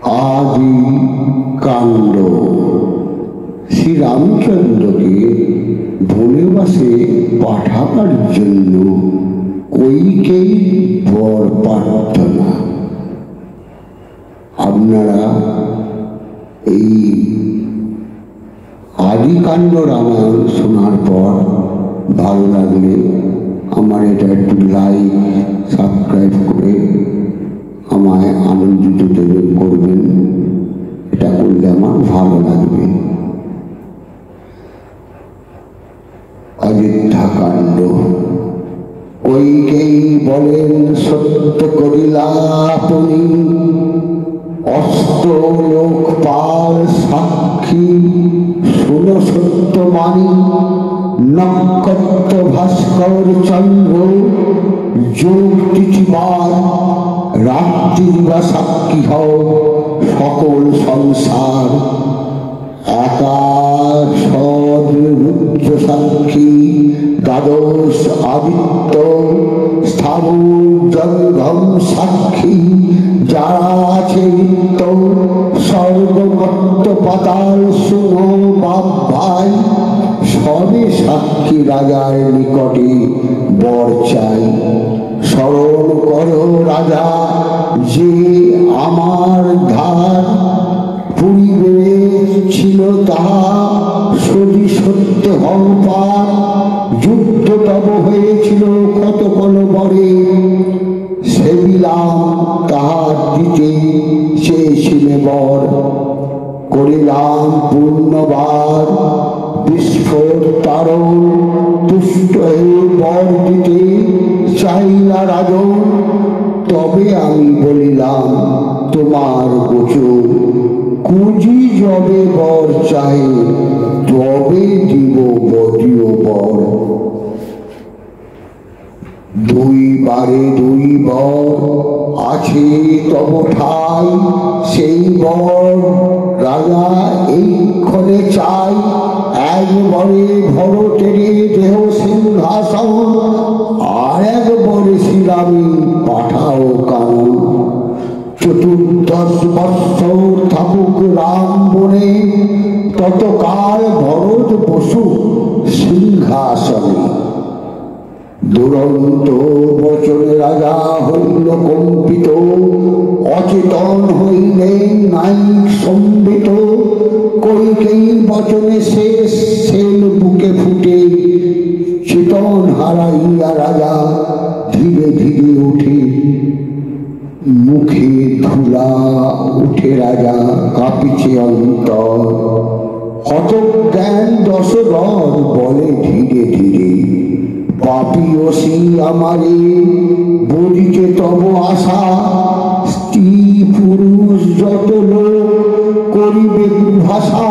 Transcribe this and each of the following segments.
আদি কাণ্ড। শ্রীরামচন্দ্রকে বনবাসে পাঠাবার জন্য কইকেয়ী বর প্রার্থনা। আপনারা এই আদিকাণ্ড রামায়ণ শোনার পর ভালো লাগলে আমার এটা একটু লাইক সাবস্ক্রাইব করে আমায় আনন্দিত করবেন। এটা করলে আমার ভালো লাগবে। অযোধ্যাকাণ্ড। কইকেয়ী বলেন, সত্য করিলা আপনি, অস্ত্র লোকপাল সাক্ষী, শুনো সত্য মানি, নক্ষত্র ভাস্কর চন্দ্র যোগ তিথিবার, রাত্রি বা সাক্ষী হও সকল সংসার। একাশদ রুদ্র সাক্ষী, দ্বাদশ আদিত্য, স্থাবর জঙ্গম সাক্ষী, যারা আছে নিত্য, স্বর্গমত্ত পাতাল শুনো বাপ ভাই, সবে সাক্ষী রাজার নিকটে বর চাই। স্মরণ করো রাজা যে আমার ধার, পূর্বে ছিল তাহা সদি সত্য হওয়ার, যুদ্ধ তব হয়েছিল কত কল বরে, সেবিলাম তাহার দিতে চেয়েছিলে বর, করিলাম পূর্ণবার বিস্ফোর তারণ, তুষ্ট হয়ে বর দিতে চাইলা রাজন। তবে আমি বলিলাম তোমার গোচর, কুজি যবে বর চাই তবে দিব বদিও বর। দুইবারে দুই বর আছে তব ঠাই, সেই বর রাজা এই ক্ষণে চাই। একবারে ভরতের দেহ সিংহাসন, আর একবারে শ্রীরামে পাঠাও কানন। চতুর্দশ বৎসর থাকুক রাম বনে, ততকাল ভরত বসু সিংহাসনে। দুরন্ত বচনে রাজা হইল কম্পিত, অচেতন হইলেন নাইক সম্বিত। কইকেয়ী বচনে শেষ সেল বুকে ফুটে, চেতন হারাইয়া রাজা ধীরে ধীরে উঠে। মুখে ধুলা উঠে রাজা কাঁপিছে অন্তর, হতজ্ঞান দশরথ বলে ধীরে ধীরে, পাপিয়সী আমারে বলিতে তব আশা, স্ত্রী পুরুষ যত লোক করিবে ভাষা।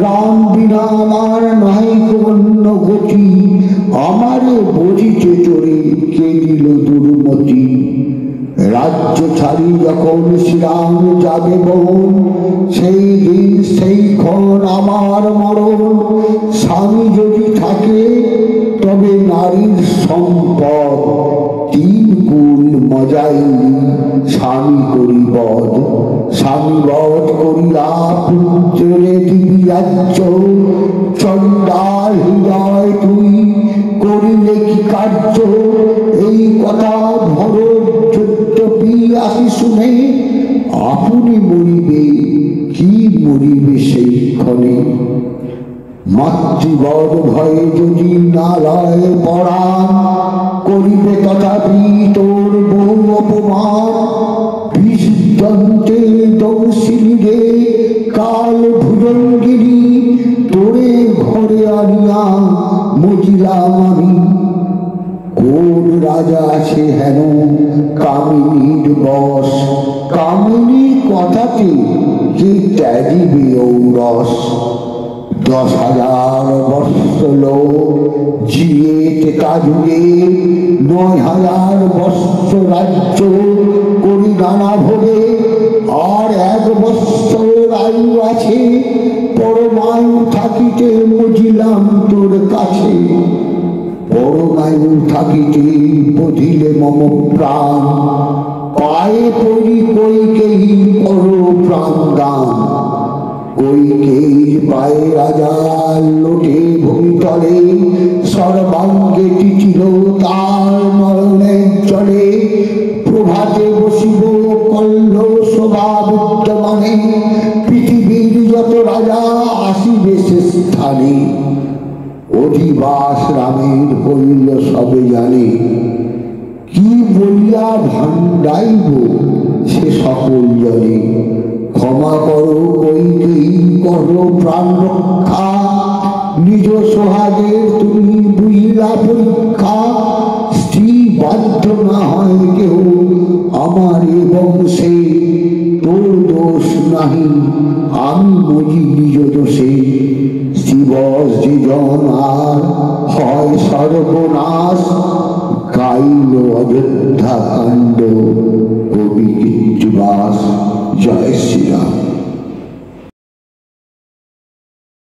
রাম বিনা আমার নাই অন্য গতি, আমারে বলিতে চড়ে কে দিল দুর্মতি। রাজ্য ছাড়ি যখন শ্রীরাম যাবে বন, সেই দিন সেই ক্ষণ আমার মরণ। স্বামী যদি থাকে তবে নারীর সম্পদ, তিন কুল মজাইনি স্বামী করি বধ। স্বামী বধ করিয়া পুত্রে দিবি রাজ্য, চণ্ডাল হৃদয় তুই করিলে কি কার্য। এই কথা ভরত যদ্যপি আসি শুনে, আপনি মরিবে কি মরিবে সেই ক্ষণে। মাতৃবধ ভয়ে যদি না লয় পরাণ, করিবে তথাপি তোর বহু অপমান। বিষদন্তে দংশিনীরে কাল ভুজঙ্গিনী, তোরে ঘরে আনিয়া মজিলাম আমি। কোন রাজা আছে হেন কামিনীর বশ, কামিনীর কথাতে যে ত্যাগিবে ঔরস। 10,000 বৎস লোক জিয়ে টেকা যুগে, 9,000 বৎস রাজ্য করি নানা ভোগে। আর 1 বৎসর আয়ু আছে, পরমায়ু থাকিতে মজিলাম তোর কাছে। পরমায়ু থাকিতে বধিলে মম প্রাণ, পায়ে পড়ি কইকেয়ী করো প্রাণ দান। কৈকেয়ীর পায়ে রাজার লোটে ভূমিতলে, সর্বাঙ্গে টিচিল তার নয়নের জলে। প্রভাতে বসিব কল্ল শোভা বিদ্যমানে, পৃথিবীর যত রাজা আসিবে সে স্থানে। অধিবাস রামের হইল সবে জানে, কি বলিয়া ভাণ্ডাইব সে সকল জনে। ক্ষমা করো কৈকেয়ী, করো প্রাণ রক্ষা, নিজ সোহাগের তুমি বুঝিলা পরীক্ষা। স্ত্রী বাধ্য না হয় কেহ আমার এ বংশে, তোর দোষ নাহি আমি বুঝি নিজ দোষে। দিবস যে জন আর হয় সর্বনাশ, গাইল অযোধ্যা কাণ্ড